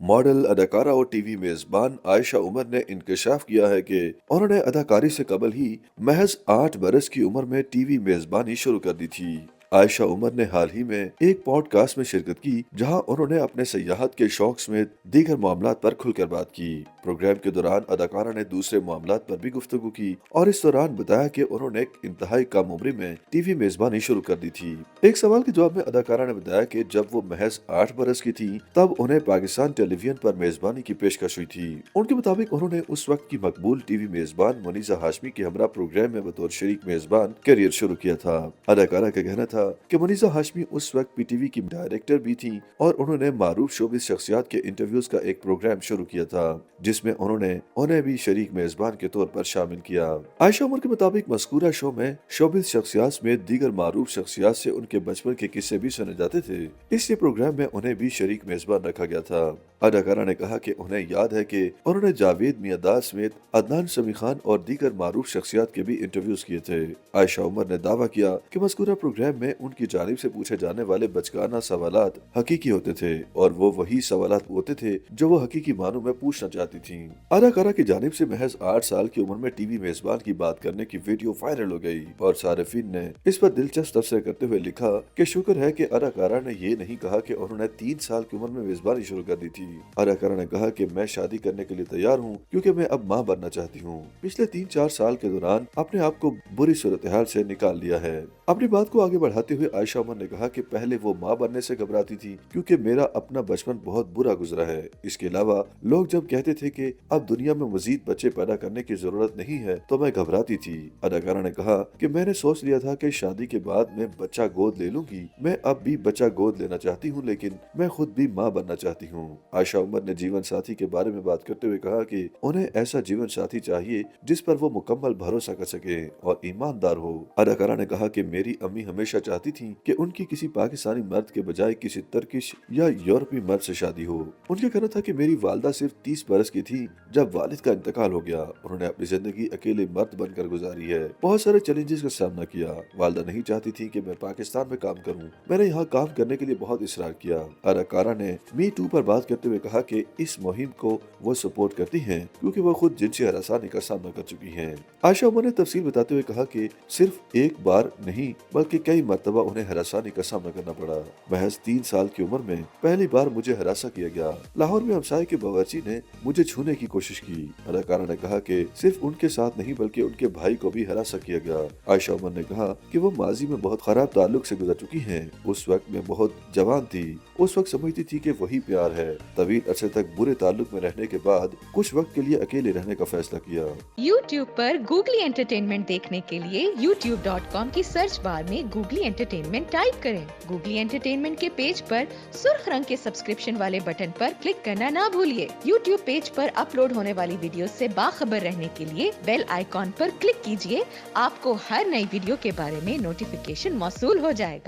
Model, अदाकारा और TV मेजबान आयशा उमर ने इंकशाफ किया है कि उन्होंने अदाकारी से कबल ही महज 8 बरस की उम्र में टीवी मेजबानी शुरू कर दी थी। आयशा उमर ने हाल ही में एक पॉडकास्ट में शिरकत की, जहां उन्होंने अपने सियाहत के शौक समेत दीगर मामलात पर खुलकर बात की। प्रोग्राम के दौरान अदाकारा ने दूसरे मामलात पर भी गुफ्तगू की और इस दौरान बताया कि उन्होंने एक इंतहाई कम उम्र में टीवी मेजबानी शुरू कर दी थी। एक सवाल के जवाब में अदाकारा ने बताया कि जब वो महज 8 बरस की थी तब उन्हें पाकिस्तान टेलीविजन पर मेजबानी की पेशकश हुई थी। उनके मुताबिक उन्होंने उस वक्त की मकबूल टीवी मेजबान मुनीजा हाशमी के हमरा प्रोग्राम में बतौर शरीक मेजबान करियर शुरू किया था। अदाकारा का कहना था कि मुनीजा हाशमी उस वक्त पीटीवी की डायरेक्टर भी थी और उन्होंने मारूफ शोबिस शख्सियात के इंटरव्यूज का एक प्रोग्राम शुरू किया था, जिसमें उन्हें भी शरीक मेजबान के तौर पर शामिल किया। आयशा उमर के मुताबिक मज़कूरा शो में शोबिस शख्सियात समेत दीगर मारूफ शख्सियात से उनके बचपन के किस्से भी सुने जाते थे, इसलिए प्रोग्राम में उन्हें भी शरीक मेजबान रखा गया था। अदाकारा ने कहा कि उन्हें याद है कि उन्होंने जावेद मियादाद समेत अदनान समी खान और दीगर मारूफ शख्सियात के भी इंटरव्यूज किए थे। आयशा उमर ने दावा किया कि मज़कूरा प्रोग्राम में उनकी जानिब से पूछे जाने वाले बचकाना सवालात हकीकी होते थे और वो वही सवालात होते थे जो वो हकीकी मानों में पूछना चाहती थी। अदाकारा की जानिब से महज 8 साल की उम्र में टीवी मेजबान की बात करने की वीडियो वायरल हो गई और सारिफीन ने इस पर दिलचस्प तबसरा करते हुए लिखा कि शुक्र है कि अदाकारा ने ये नहीं कहा कि उन्होंने 3 साल की उम्र में मेजबानी शुरू कर दी थी। अदाकारा ने कहा कि मैं शादी करने के लिए तैयार हूँ क्योंकि मैं अब माँ बनना चाहती हूँ। पिछले 3-4 साल के दौरान अपने आप को बुरी सूरत हाल से निकाल लिया है। अपनी बात को आगे बढ़ाते हुए आयशा उमर ने कहा कि पहले वो माँ बनने से घबराती थी क्योंकि मेरा अपना बचपन बहुत बुरा गुजरा है। इसके अलावा लोग जब कहते थे कि अब दुनिया में मजीद बच्चे पैदा करने की जरूरत नहीं है तो मैं घबराती थी। अदाकारा ने कहा कि मैंने सोच लिया था कि शादी के बाद मैं बच्चा गोद ले लूंगी। मैं अब भी बच्चा गोद लेना चाहती हूँ, लेकिन मैं खुद भी माँ बनना चाहती हूँ। आयशा उमर ने जीवन साथी के बारे में बात करते हुए कहा कि उन्हें ऐसा जीवन साथी चाहिए जिस पर वो मुकम्मल भरोसा कर सके और ईमानदार हो। अदाकारा ने कहा कि मेरी अम्मी हमेशा चाहती थी कि उनकी किसी पाकिस्तानी मर्द के बजाय किसी तुर्किश या यूरोपीय मर्द से शादी हो। उनका कहना था कि मेरी वालदा सिर्फ 30 बरस की थी जब वालिद का इंतकाल हो गया। उन्होंने अपनी जिंदगी अकेले मर्द बनकर गुजारी है, बहुत सारे चैलेंजेस का सामना किया। वालदा नहीं चाहती थी कि मैं पाकिस्तान में काम करूं। मैंने यहाँ काम करने के लिए बहुत इसरार किया। अदाकारा ने मी टू पर बात करते हुए कहा कि इस मुहिम को वो सपोर्ट करती हैं क्योंकि वो खुद जिनसी हरासानी का सामना कर चुकी हैं। आयशा उमर ने तफसील बताते हुए कहा कि सिर्फ एक बार नहीं बल्कि कई मरतबा उन्हें हरासानी का सामना करना पड़ा। महज 3 साल की उम्र में पहली बार मुझे हरासा किया गया। लाहौर में हमसाये के बावर्ची ने मुझे छूने की कोशिश की। अदाकारा ने कहा कि सिर्फ उनके साथ नहीं बल्कि उनके भाई को भी हरासा किया गया। आयशा उमर ने कहा कि वो माजी में बहुत खराब ताल्लुक से गुजर चुकी हैं। उस वक्त मैं बहुत जवान थी। उस वक्त समझती थी कि वही प्यार है। तवील अरसे तक बुरे ताल्लुक में रहने के बाद कुछ वक्त के लिए अकेले रहने का फैसला किया। YouTube पर गूगली एंटरटेनमेंट देखने के लिए youtube.com की सर्च बार में गूगली एंटरटेनमेंट टाइप करें। गूगली एंटरटेनमेंट के पेज पर सुर्ख रंग के सब्सक्रिप्शन वाले बटन पर क्लिक करना ना भूलिए। YouTube पेज पर अपलोड होने वाली वीडियो से बाखबर रहने के लिए बेल आइकॉन पर क्लिक कीजिए। आपको हर नई वीडियो के बारे में नोटिफिकेशन मौसूल हो जाएगा।